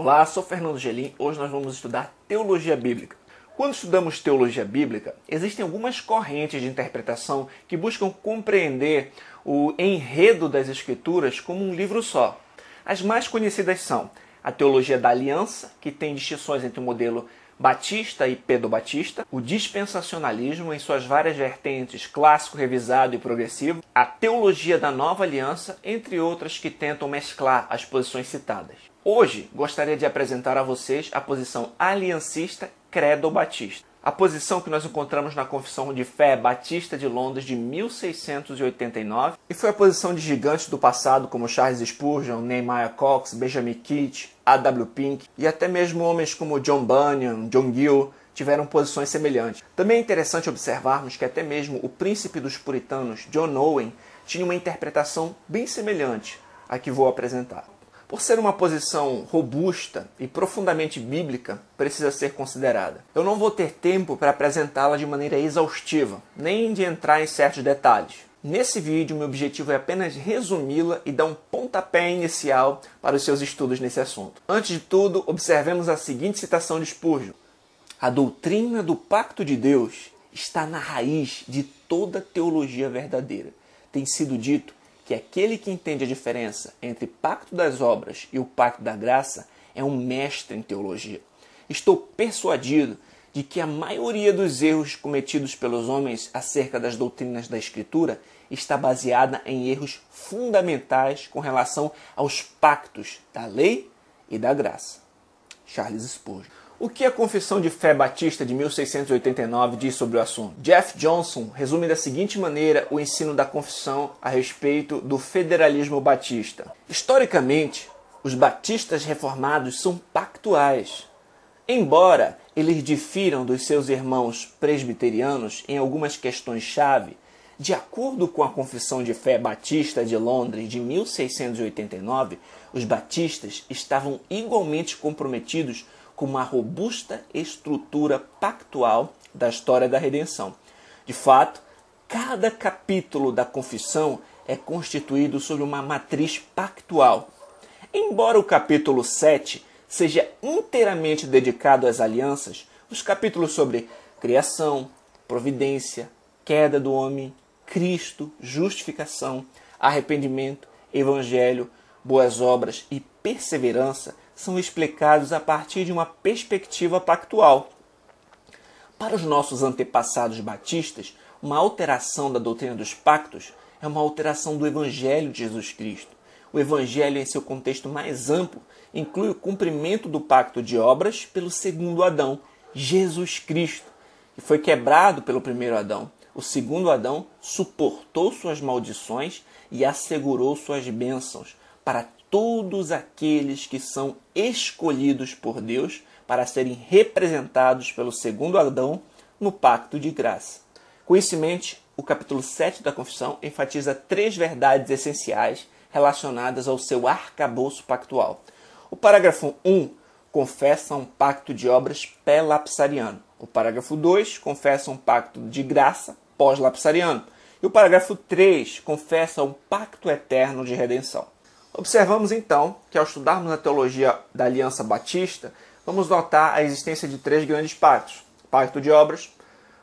Olá, sou Fernando Gelim. Hoje nós vamos estudar teologia bíblica. Quando estudamos teologia bíblica, existem algumas correntes de interpretação que buscam compreender o enredo das Escrituras como um livro só. As mais conhecidas são a teologia da aliança, que tem distinções entre o modelo batista e pedobatista, o dispensacionalismo em suas várias vertentes, clássico, revisado e progressivo, a teologia da nova aliança, entre outras que tentam mesclar as posições citadas. Hoje, gostaria de apresentar a vocês a posição aliancista credo-batista, a posição que nós encontramos na Confissão de Fé Batista de Londres de 1689 e foi a posição de gigantes do passado como Charles Spurgeon, Nehemiah Cox, Benjamin Keach, A.W. Pink e até mesmo homens como John Bunyan, John Gill tiveram posições semelhantes. Também é interessante observarmos que até mesmo o príncipe dos puritanos, John Owen, tinha uma interpretação bem semelhante à que vou apresentar. Por ser uma posição robusta e profundamente bíblica, precisa ser considerada. Eu não vou ter tempo para apresentá-la de maneira exaustiva, nem de entrar em certos detalhes. Nesse vídeo, meu objetivo é apenas resumi-la e dar um pontapé inicial para os seus estudos nesse assunto. Antes de tudo, observemos a seguinte citação de Spurgeon. A doutrina do pacto de Deus está na raiz de toda teologia verdadeira. Tem sido dito que aquele que entende a diferença entre pacto das obras e o pacto da graça é um mestre em teologia. Estou persuadido de que a maioria dos erros cometidos pelos homens acerca das doutrinas da Escritura está baseada em erros fundamentais com relação aos pactos da lei e da graça. Charles Spurgeon. O que a Confissão de Fé Batista de 1689 diz sobre o assunto? Jeff Johnson resume da seguinte maneira o ensino da confissão a respeito do federalismo batista. Historicamente, os batistas reformados são pactuais. Embora eles difiram dos seus irmãos presbiterianos em algumas questões-chave, de acordo com a Confissão de Fé Batista de Londres de 1689, os batistas estavam igualmente comprometidos com uma robusta estrutura pactual da história da redenção. De fato, cada capítulo da confissão é constituído sobre uma matriz pactual. Embora o capítulo 7 seja inteiramente dedicado às alianças, os capítulos sobre criação, providência, queda do homem, Cristo, justificação, arrependimento, evangelho, boas obras e perseverança são explicados a partir de uma perspectiva pactual. Para os nossos antepassados batistas, uma alteração da doutrina dos pactos é uma alteração do Evangelho de Jesus Cristo. O Evangelho, em seu contexto mais amplo, inclui o cumprimento do pacto de obras pelo segundo Adão, Jesus Cristo, que foi quebrado pelo primeiro Adão. O segundo Adão suportou suas maldições e assegurou suas bênçãos para todos aqueles que são escolhidos por Deus para serem representados pelo segundo Adão no pacto de graça. Com isso em mente, o capítulo 7 da Confissão enfatiza 3 verdades essenciais relacionadas ao seu arcabouço pactual. O parágrafo 1 confessa um pacto de obras pré-lapsariano. O parágrafo 2 confessa um pacto de graça pós-lapsariano. E o parágrafo 3 confessa um pacto eterno de redenção. Observamos então que ao estudarmos a teologia da Aliança Batista, vamos notar a existência de 3 grandes pactos: pacto de obras,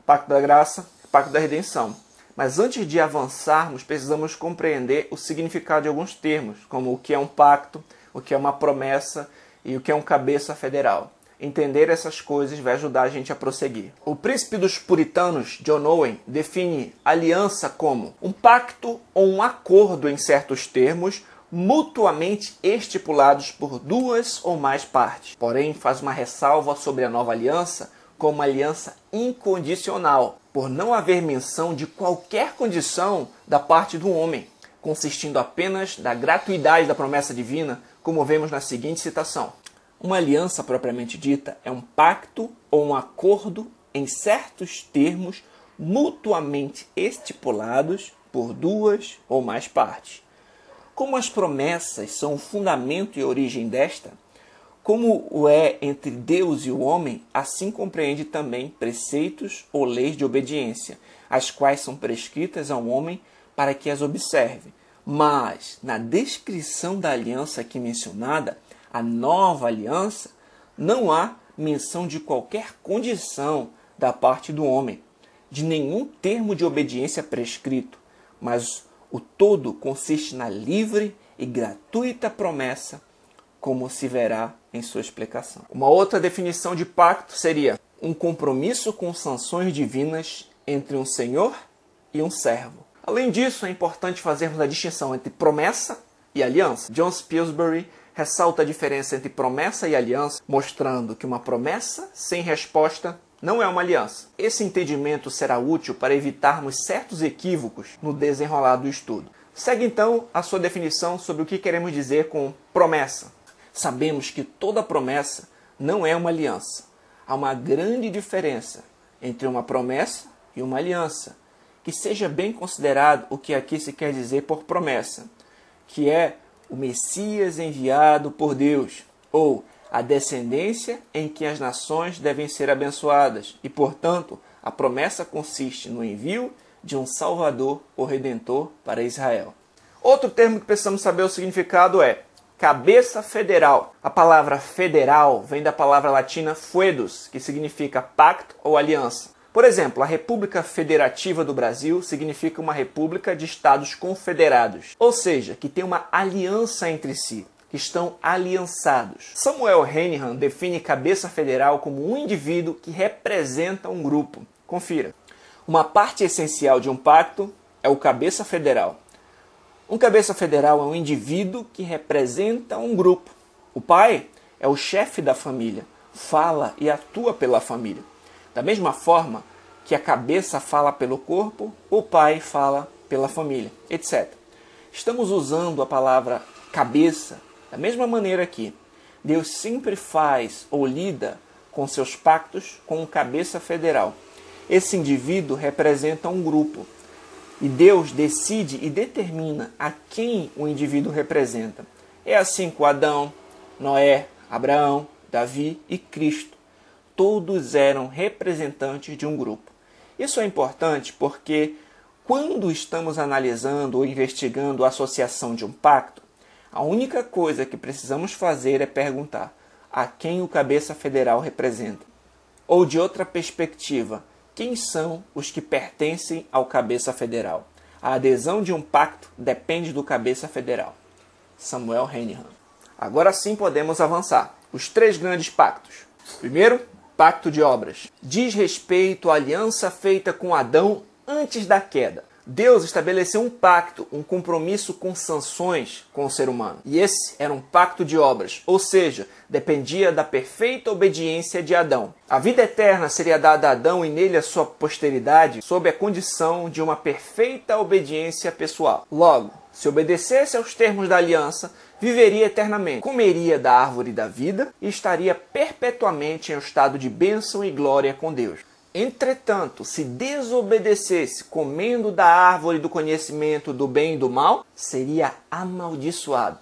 pacto da graça e pacto da redenção. Mas antes de avançarmos, precisamos compreender o significado de alguns termos, como o que é um pacto, o que é uma promessa e o que é um cabeça federal. Entender essas coisas vai ajudar a gente a prosseguir. O príncipe dos puritanos, John Owen, define aliança como um pacto ou um acordo em certos termos mutuamente estipulados por 2 ou mais partes. Porém, faz uma ressalva sobre a nova aliança como uma aliança incondicional, por não haver menção de qualquer condição da parte do homem, consistindo apenas da gratuidade da promessa divina, como vemos na seguinte citação. Uma aliança propriamente dita é um pacto ou um acordo em certos termos mutuamente estipulados por 2 ou mais partes. Como as promessas são o fundamento e origem desta, como o é entre Deus e o homem, assim compreende também preceitos ou leis de obediência, as quais são prescritas ao homem para que as observe. Mas, na descrição da aliança aqui mencionada, a nova aliança, não há menção de qualquer condição da parte do homem, de nenhum termo de obediência prescrito, mas o todo consiste na livre e gratuita promessa, como se verá em sua explicação. Uma outra definição de pacto seria um compromisso com sanções divinas entre um senhor e um servo. Além disso, é importante fazermos a distinção entre promessa e aliança. John Pillsbury ressalta a diferença entre promessa e aliança, mostrando que uma promessa sem resposta não é uma aliança. Esse entendimento será útil para evitarmos certos equívocos no desenrolar do estudo. Segue então a sua definição sobre o que queremos dizer com promessa. Sabemos que toda promessa não é uma aliança. Há uma grande diferença entre uma promessa e uma aliança. Que seja bem considerado o que aqui se quer dizer por promessa, que é o Messias enviado por Deus, ou a descendência em que as nações devem ser abençoadas, e, portanto, a promessa consiste no envio de um Salvador ou Redentor para Israel. Outro termo que precisamos saber o significado é cabeça federal. A palavra federal vem da palavra latina foedus, que significa pacto ou aliança. Por exemplo, a República Federativa do Brasil significa uma república de estados confederados, ou seja, que tem uma aliança entre si, que estão aliançados. Samuel Henihan define cabeça federal como um indivíduo que representa um grupo. Confira. Uma parte essencial de um pacto é o cabeça federal. Um cabeça federal é um indivíduo que representa um grupo. O pai é o chefe da família, fala e atua pela família. Da mesma forma que a cabeça fala pelo corpo, o pai fala pela família, etc. Estamos usando a palavra cabeça da mesma maneira aqui. Deus sempre faz ou lida com seus pactos com um cabeça federal. Esse indivíduo representa um grupo. E Deus decide e determina a quem o indivíduo representa. É assim com Adão, Noé, Abraão, Davi e Cristo. Todos eram representantes de um grupo. Isso é importante porque, quando estamos analisando ou investigando a associação de um pacto, a única coisa que precisamos fazer é perguntar a quem o cabeça federal representa. Ou, de outra perspectiva, quem são os que pertencem ao cabeça federal? A adesão de um pacto depende do cabeça federal. Samuel Henihan. Agora sim podemos avançar. Os 3 grandes pactos. Primeiro, pacto de obras. Diz respeito à aliança feita com Adão antes da queda. Deus estabeleceu um pacto, um compromisso com sanções com o ser humano. E esse era um pacto de obras, ou seja, dependia da perfeita obediência de Adão. A vida eterna seria dada a Adão e nele a sua posteridade sob a condição de uma perfeita obediência pessoal. Logo, se obedecesse aos termos da aliança, viveria eternamente, comeria da árvore da vida e estaria perpetuamente em um estado de bênção e glória com Deus. Entretanto, se desobedecesse comendo da árvore do conhecimento do bem e do mal, seria amaldiçoado,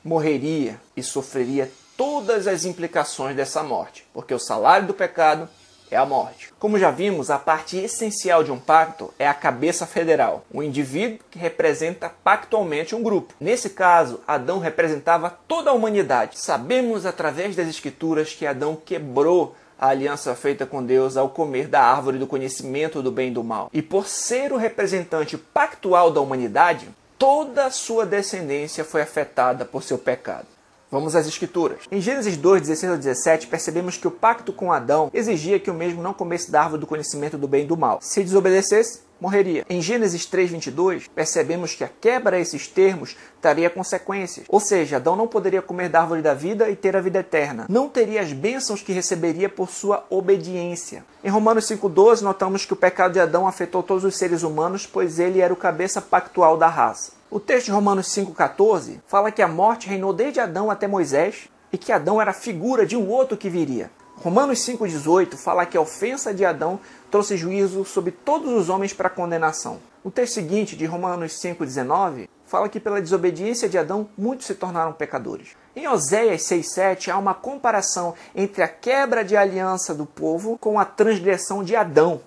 morreria e sofreria todas as implicações dessa morte, porque o salário do pecado é a morte. Como já vimos, a parte essencial de um pacto é a cabeça federal, um indivíduo que representa pactualmente um grupo. Nesse caso, Adão representava toda a humanidade. Sabemos através das Escrituras que Adão quebrou a aliança feita com Deus ao comer da árvore do conhecimento do bem e do mal. E por ser o representante pactual da humanidade, toda a sua descendência foi afetada por seu pecado. Vamos às Escrituras. Em Gênesis 2, 16 a 17, percebemos que o pacto com Adão exigia que o mesmo não comesse da árvore do conhecimento do bem e do mal. Se desobedecesse, morreria. Em Gênesis 3, 22, percebemos que a quebra a esses termos traria consequências. Ou seja, Adão não poderia comer da árvore da vida e ter a vida eterna. Não teria as bênçãos que receberia por sua obediência. Em Romanos 5,12, notamos que o pecado de Adão afetou todos os seres humanos, pois ele era o cabeça pactual da raça. O texto de Romanos 5,14 fala que a morte reinou desde Adão até Moisés e que Adão era a figura de um outro que viria. Romanos 5,18 fala que a ofensa de Adão trouxe juízo sobre todos os homens para condenação. O texto seguinte, de Romanos 5,19, fala que pela desobediência de Adão, muitos se tornaram pecadores. Em Oséias 6,7 há uma comparação entre a quebra de aliança do povo com a transgressão de Adão.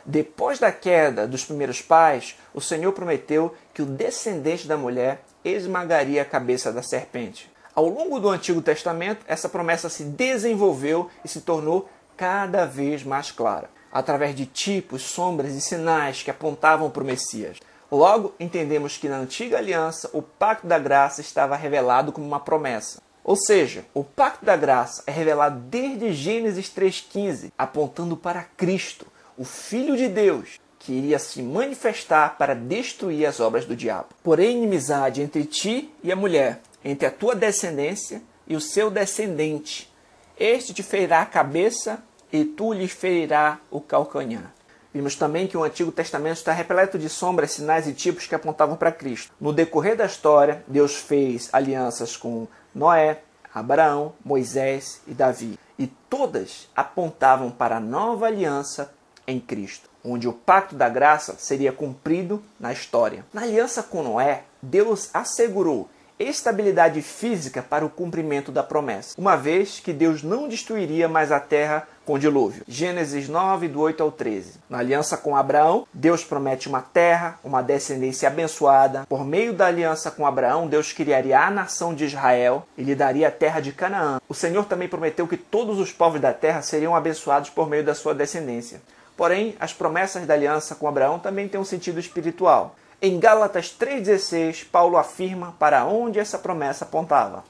Depois da queda dos primeiros pais, o Senhor prometeu que o descendente da mulher esmagaria a cabeça da serpente. Ao longo do Antigo Testamento, essa promessa se desenvolveu e se tornou cada vez mais clara, através de tipos, sombras e sinais que apontavam para o Messias. Logo, entendemos que na Antiga Aliança, o Pacto da Graça estava revelado como uma promessa. Ou seja, o Pacto da Graça é revelado desde Gênesis 3,15, apontando para Cristo, o Filho de Deus, que iria se manifestar para destruir as obras do diabo. Porém, inimizade entre ti e a mulher, entre a tua descendência e o seu descendente. Este te ferirá a cabeça e tu lhe ferirá o calcanhar. Vimos também que o Antigo Testamento está repleto de sombras, sinais e tipos que apontavam para Cristo. No decorrer da história, Deus fez alianças com Noé, Abraão, Moisés e Davi. E todas apontavam para a nova aliança em Cristo, onde o pacto da graça seria cumprido na história. Na aliança com Noé, Deus assegurou estabilidade física para o cumprimento da promessa, uma vez que Deus não destruiria mais a terra com dilúvio. Gênesis 9, do 8 ao 13. Na aliança com Abraão, Deus promete uma terra, uma descendência abençoada. Por meio da aliança com Abraão, Deus criaria a nação de Israel e lhe daria a terra de Canaã. O Senhor também prometeu que todos os povos da terra seriam abençoados por meio da sua descendência. Porém, as promessas da aliança com Abraão também têm um sentido espiritual. Em Gálatas 3,16, Paulo afirma para onde essa promessa apontava.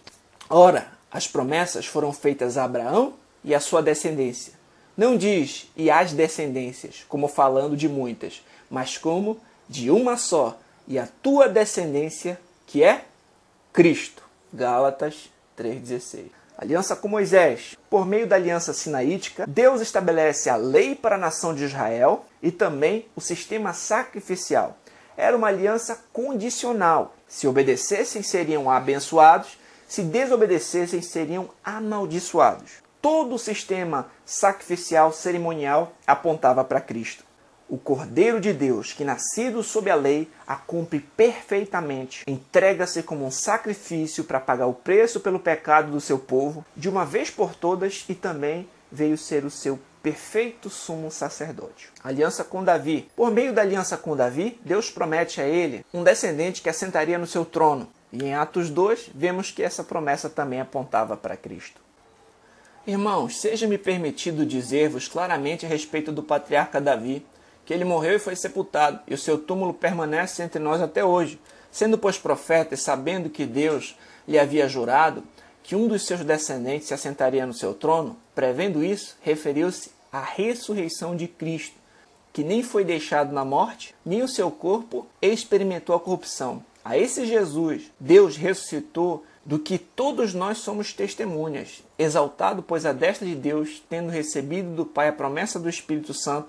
Ora, as promessas foram feitas a Abraão e a sua descendência. Não diz e as descendências, como falando de muitas, mas como de uma só, e a tua descendência, que é Cristo. Gálatas 3,16. Aliança com Moisés. Por meio da aliança sinaítica, Deus estabelece a lei para a nação de Israel e também o sistema sacrificial. Era uma aliança condicional. Se obedecessem, seriam abençoados. Se desobedecessem, seriam amaldiçoados. Todo o sistema sacrificial cerimonial apontava para Cristo. O Cordeiro de Deus, que nascido sob a lei, a cumpre perfeitamente. Entrega-se como um sacrifício para pagar o preço pelo pecado do seu povo, de uma vez por todas, e também veio ser o seu perfeito sumo sacerdote. Aliança com Davi. Por meio da aliança com Davi, Deus promete a ele um descendente que assentaria no seu trono. E em Atos 2, vemos que essa promessa também apontava para Cristo. Irmãos, seja-me permitido dizer-vos claramente a respeito do patriarca Davi, que ele morreu e foi sepultado, e o seu túmulo permanece entre nós até hoje, sendo, pois, profeta e sabendo que Deus lhe havia jurado que um dos seus descendentes se assentaria no seu trono, prevendo isso, referiu-se à ressurreição de Cristo, que nem foi deixado na morte, nem o seu corpo experimentou a corrupção. A esse Jesus, Deus ressuscitou, do que todos nós somos testemunhas, exaltado, pois, à destra de Deus, tendo recebido do Pai a promessa do Espírito Santo,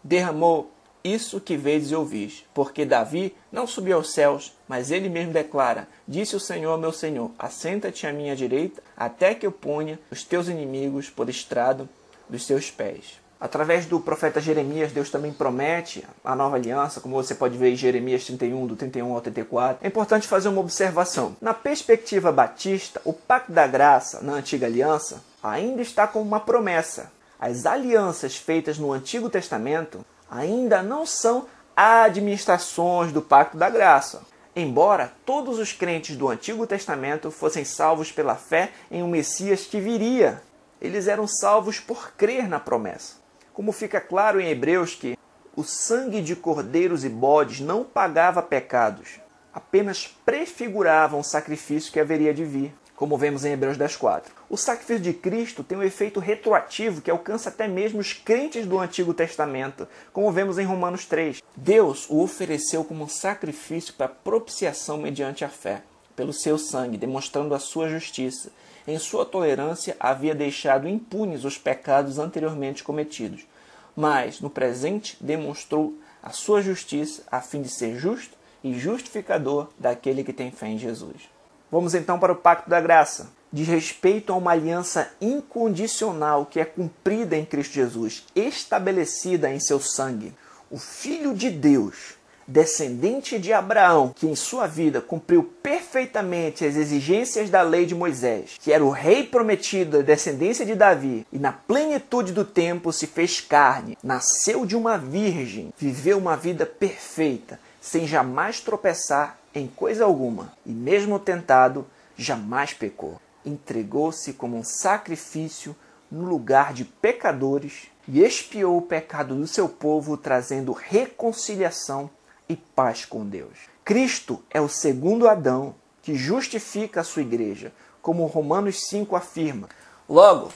derramou isso que vedes e ouvis, porque Davi não subiu aos céus, mas ele mesmo declara: disse o Senhor ao meu Senhor, assenta-te à minha direita, até que eu ponha os teus inimigos por estrado dos teus pés. Através do profeta Jeremias, Deus também promete a nova aliança, como você pode ver em Jeremias 31, do 31 ao 34. É importante fazer uma observação. Na perspectiva batista, o pacto da graça na antiga aliança ainda está como uma promessa. As alianças feitas no Antigo Testamento ainda não são administrações do pacto da graça. Embora todos os crentes do Antigo Testamento fossem salvos pela fé em um Messias que viria, eles eram salvos por crer na promessa. Como fica claro em Hebreus que o sangue de cordeiros e bodes não pagava pecados, apenas prefigurava um sacrifício que haveria de vir, como vemos em Hebreus 10:4. O sacrifício de Cristo tem um efeito retroativo que alcança até mesmo os crentes do Antigo Testamento, como vemos em Romanos 3. Deus o ofereceu como um sacrifício para propiciação mediante a fé, pelo seu sangue, demonstrando a sua justiça. Em sua tolerância, havia deixado impunes os pecados anteriormente cometidos, mas, no presente, demonstrou a sua justiça a fim de ser justo e justificador daquele que tem fé em Jesus. Vamos então para o Pacto da Graça. Diz respeito a uma aliança incondicional que é cumprida em Cristo Jesus, estabelecida em seu sangue. O Filho de Deus, descendente de Abraão, que em sua vida cumpriu perfeitamente as exigências da lei de Moisés, que era o rei prometido da descendência de Davi, e na plenitude do tempo se fez carne, nasceu de uma virgem, viveu uma vida perfeita, sem jamais tropeçar em coisa alguma, e mesmo tentado, jamais pecou. Entregou-se como um sacrifício no lugar de pecadores e expiou o pecado do seu povo, trazendo reconciliação e paz com Deus. Cristo é o segundo Adão que justifica a sua igreja, como Romanos 5 afirma. Logo,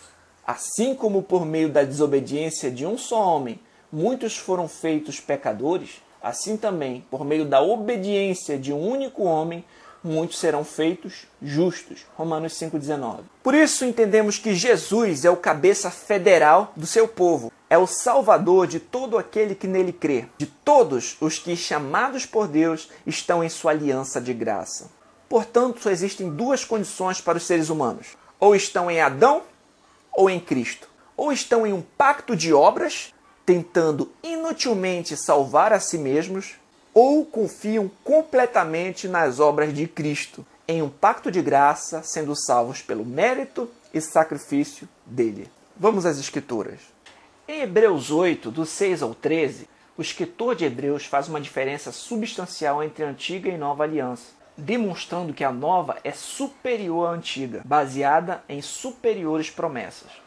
assim como por meio da desobediência de um só homem muitos foram feitos pecadores, assim também, por meio da obediência de um único homem, muitos serão feitos justos. Romanos 5,19. Por isso entendemos que Jesus é o cabeça federal do seu povo. É o salvador de todo aquele que nele crê. De todos os que, chamados por Deus, estão em sua aliança de graça. Portanto, só existem duas condições para os seres humanos. Ou estão em Adão ou em Cristo. Ou estão em um pacto de obras, tentando inutilmente salvar a si mesmos, ou confiam completamente nas obras de Cristo, em um pacto de graça, sendo salvos pelo mérito e sacrifício dele. Vamos às Escrituras. Em Hebreus 8, do 6 ao 13, o escritor de Hebreus faz uma diferença substancial entre a antiga e nova aliança, demonstrando que a nova é superior à antiga, baseada em superiores promessas.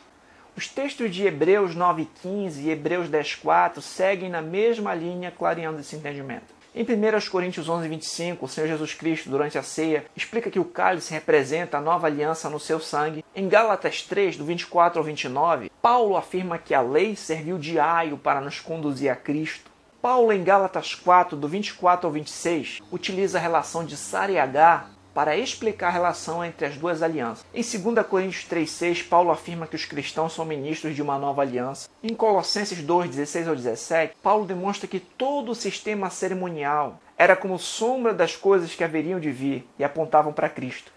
Os textos de Hebreus 9,15 e Hebreus 10,4 seguem na mesma linha, clareando esse entendimento. Em 1 Coríntios 11,25, o Senhor Jesus Cristo, durante a ceia, explica que o cálice representa a nova aliança no seu sangue. Em Gálatas 3, do 24 ao 29, Paulo afirma que a lei serviu de aio para nos conduzir a Cristo. Paulo, em Gálatas 4, do 24 ao 26, utiliza a relação de Sara e Agar para explicar a relação entre as duas alianças. Em 2 Coríntios 3,6, Paulo afirma que os cristãos são ministros de uma nova aliança. Em Colossenses 2, 16 ao 17, Paulo demonstra que todo o sistema cerimonial era como sombra das coisas que haveriam de vir e apontavam para Cristo.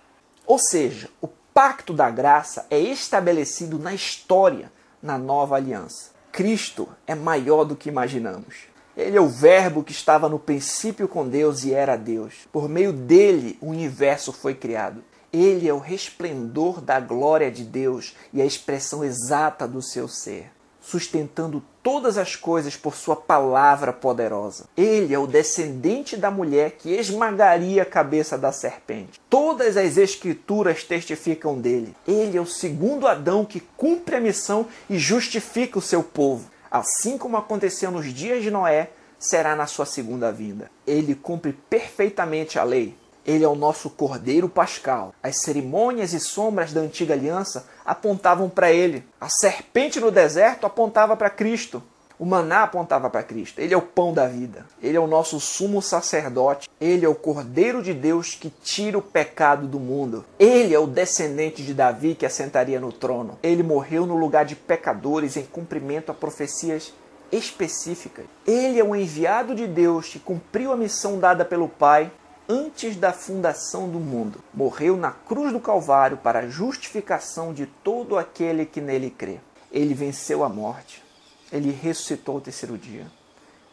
Ou seja, o pacto da graça é estabelecido na história, na nova aliança. Cristo é maior do que imaginamos. Ele é o verbo que estava no princípio com Deus e era Deus. Por meio dele, o universo foi criado. Ele é o resplendor da glória de Deus e a expressão exata do seu ser, sustentando todas as coisas por sua palavra poderosa. Ele é o descendente da mulher que esmagaria a cabeça da serpente. Todas as escrituras testificam dele. Ele é o segundo Adão que cumpre a missão e justifica o seu povo. Assim como aconteceu nos dias de Noé, será na sua segunda vinda. Ele cumpre perfeitamente a lei. Ele é o nosso Cordeiro Pascal. As cerimônias e sombras da antiga aliança apontavam para ele. A serpente no deserto apontava para Cristo. O maná apontava para Cristo. Ele é o pão da vida. Ele é o nosso sumo sacerdote. Ele é o Cordeiro de Deus que tira o pecado do mundo. Ele é o descendente de Davi que assentaria no trono. Ele morreu no lugar de pecadores em cumprimento a profecias específicas. Ele é o enviado de Deus que cumpriu a missão dada pelo Pai antes da fundação do mundo. Morreu na cruz do Calvário para a justificação de todo aquele que nele crê. Ele venceu a morte. Ele ressuscitou ao terceiro dia.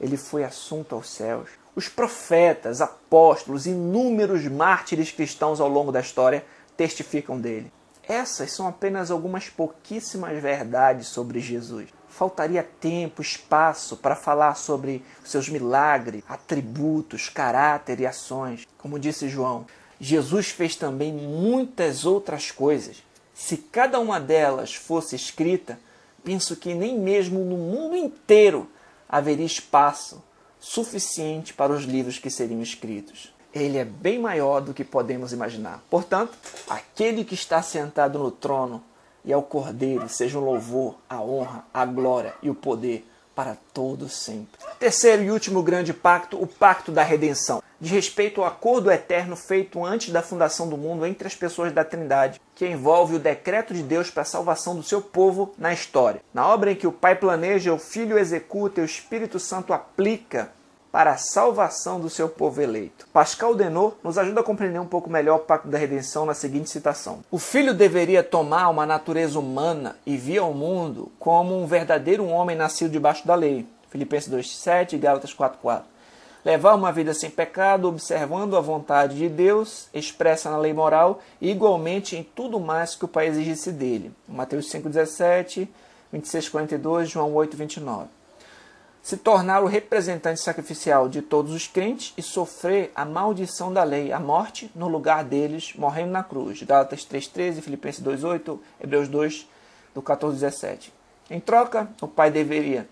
Ele foi assunto aos céus. Os profetas, apóstolos e inúmeros mártires cristãos ao longo da história testificam dele. Essas são apenas algumas pouquíssimas verdades sobre Jesus. Faltaria tempo, espaço para falar sobre seus milagres, atributos, caráter e ações. Como disse João, Jesus fez também muitas outras coisas. Se cada uma delas fosse escrita, penso que nem mesmo no mundo inteiro haveria espaço suficiente para os livros que seriam escritos. Ele é bem maior do que podemos imaginar. Portanto, aquele que está sentado no trono e ao Cordeiro seja o louvor, a honra, a glória e o poder para todos sempre. Terceiro e último grande pacto, o pacto da redenção. Diz respeito ao acordo eterno feito antes da fundação do mundo entre as pessoas da Trindade, que envolve o decreto de Deus para a salvação do seu povo na história. Na obra em que o Pai planeja, o Filho executa e o Espírito Santo aplica para a salvação do seu povo eleito. Pascal Denot nos ajuda a compreender um pouco melhor o pacto da redenção na seguinte citação. O Filho deveria tomar uma natureza humana e vir ao mundo como um verdadeiro homem nascido debaixo da lei. Filipenses 2,7 e Gálatas 4,4. Levar uma vida sem pecado, observando a vontade de Deus, expressa na lei moral, e igualmente em tudo mais que o Pai exigisse dele. Mateus 5,17, 26,42, João 8,29. se tornar o representante sacrificial de todos os crentes e sofrer a maldição da lei, a morte no lugar deles, morrendo na cruz. Gálatas 3,13, Filipenses 2,8, Hebreus 2, do 14 ao 17. Em troca, o Pai deveria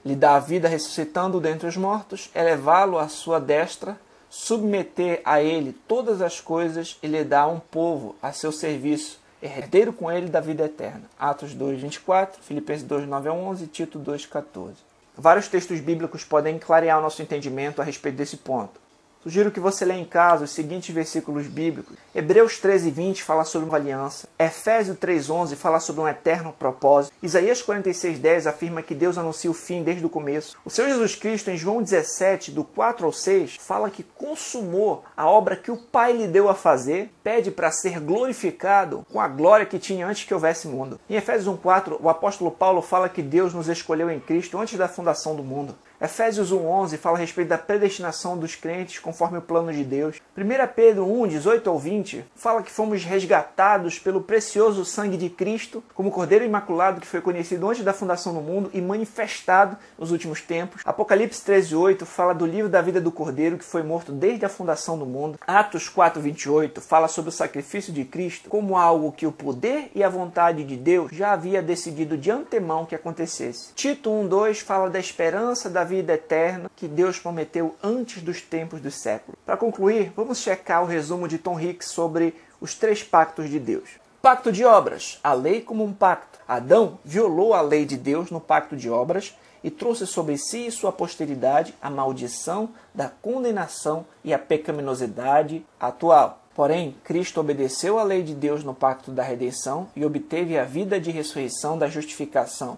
lhe dar a vida ressuscitando dentre os mortos, elevá-lo à sua destra, submeter a ele todas as coisas e lhe dar um povo a seu serviço, herdeiro com ele da vida eterna. Atos 2,24, Filipenses 2,9 a 11, Tito 2,14. Vários textos bíblicos podem clarear o nosso entendimento a respeito desse ponto. Sugiro que você leia em casa os seguintes versículos bíblicos. Hebreus 13:20 fala sobre uma aliança. Efésios 3:11 fala sobre um eterno propósito. Isaías 46:10 afirma que Deus anuncia o fim desde o começo. O Senhor Jesus Cristo, em João 17, do 4 ao 6, fala que consumou a obra que o Pai lhe deu a fazer, pede para ser glorificado com a glória que tinha antes que houvesse mundo. Em Efésios 1:4, o apóstolo Paulo fala que Deus nos escolheu em Cristo antes da fundação do mundo. Efésios 1:11 fala a respeito da predestinação dos crentes conforme o plano de Deus. 1 Pedro 1:18 ao 20 fala que fomos resgatados pelo precioso sangue de Cristo, como Cordeiro Imaculado que foi conhecido antes da fundação do mundo e manifestado nos últimos tempos. Apocalipse 13:8 fala do livro da vida do Cordeiro que foi morto desde a fundação do mundo. Atos 4:28 fala sobre o sacrifício de Cristo como algo que o poder e a vontade de Deus já havia decidido de antemão que acontecesse. Tito 1:2 fala da esperança da vida eterna que Deus prometeu antes dos tempos dos séculos. Para concluir, vamos checar o resumo de Tom Hicks sobre os 3 pactos de Deus. Pacto de obras, a lei como um pacto. Adão violou a lei de Deus no pacto de obras e trouxe sobre si e sua posteridade a maldição da condenação e a pecaminosidade atual. Porém, Cristo obedeceu à lei de Deus no pacto da redenção e obteve a vida de ressurreição da justificação,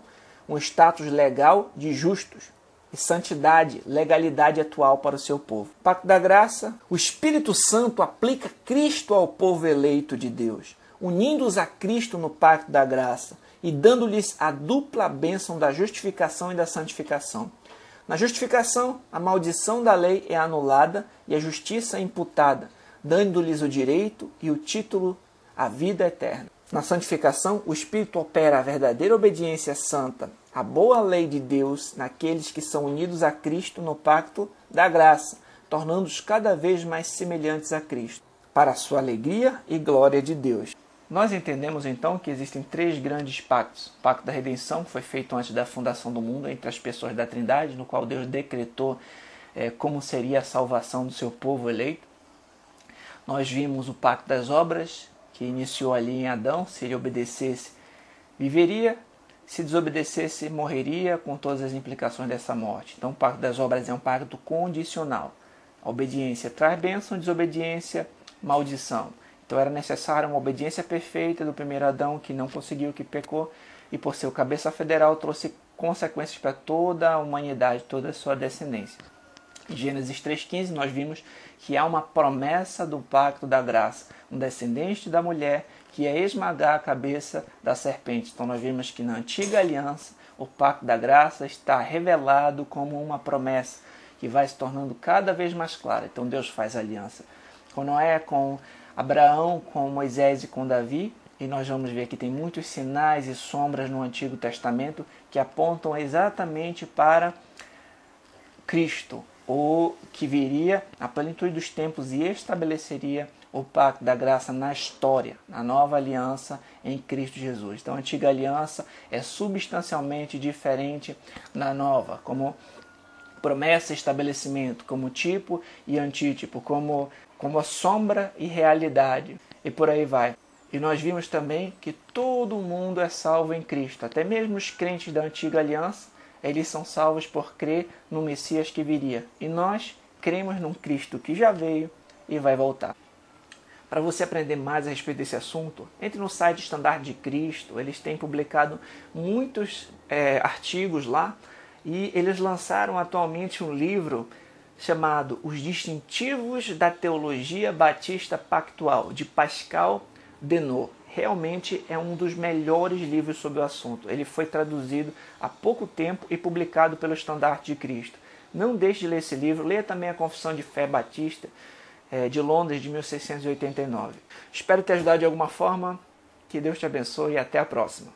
um status legal de justos, e santidade, legalidade atual para o seu povo. Pacto da graça, o Espírito Santo aplica Cristo ao povo eleito de Deus, unindo-os a Cristo no pacto da graça e dando-lhes a dupla bênção da justificação e da santificação. Na justificação, a maldição da lei é anulada e a justiça é imputada, dando-lhes o direito e o título à vida eterna. Na santificação, o Espírito opera a verdadeira obediência santa, a boa lei de Deus naqueles que são unidos a Cristo no pacto da graça, tornando-os cada vez mais semelhantes a Cristo, para a sua alegria e glória de Deus. Nós entendemos então que existem 3 grandes pactos. O pacto da redenção, que foi feito antes da fundação do mundo entre as pessoas da Trindade, no qual Deus decretou como seria a salvação do seu povo eleito. Nós vimos o pacto das obras, que iniciou ali em Adão. Se ele obedecesse, viveria. Se desobedecesse, morreria, com todas as implicações dessa morte. Então o pacto das obras é um pacto condicional. A obediência traz bênção, desobediência, maldição. Então era necessário uma obediência perfeita do primeiro Adão, que não conseguiu, que pecou, e por ser o cabeça federal trouxe consequências para toda a humanidade, toda a sua descendência. Em Gênesis 3,15 nós vimos que há uma promessa do pacto da graça, um descendente da mulher que ia esmagar a cabeça da serpente. Então nós vimos que na antiga aliança o pacto da graça está revelado como uma promessa que vai se tornando cada vez mais clara. Então Deus faz aliança com Noé, com Abraão, com Moisés e com Davi. E nós vamos ver que tem muitos sinais e sombras no Antigo Testamento que apontam exatamente para Cristo, o que viria à plenitude dos tempos e estabeleceria o pacto da graça na história, na nova aliança em Cristo Jesus. Então a antiga aliança é substancialmente diferente da nova, como promessa e estabelecimento, como tipo e antítipo, como a sombra e realidade, e por aí vai. E nós vimos também que todo mundo é salvo em Cristo, até mesmo os crentes da antiga aliança, eles são salvos por crer no Messias que viria. E nós cremos num Cristo que já veio e vai voltar. Para você aprender mais a respeito desse assunto, entre no site Estandarte de Cristo. Eles têm publicado muitos artigos lá e eles lançaram atualmente um livro chamado Os Distintivos da Teologia Batista Pactual, de Pascal Denot. Realmente é um dos melhores livros sobre o assunto. Ele foi traduzido há pouco tempo e publicado pelo Estandarte de Cristo. Não deixe de ler esse livro. Leia também a Confissão de Fé Batista de Londres, de 1689. Espero ter ajudado de alguma forma. Que Deus te abençoe e até a próxima.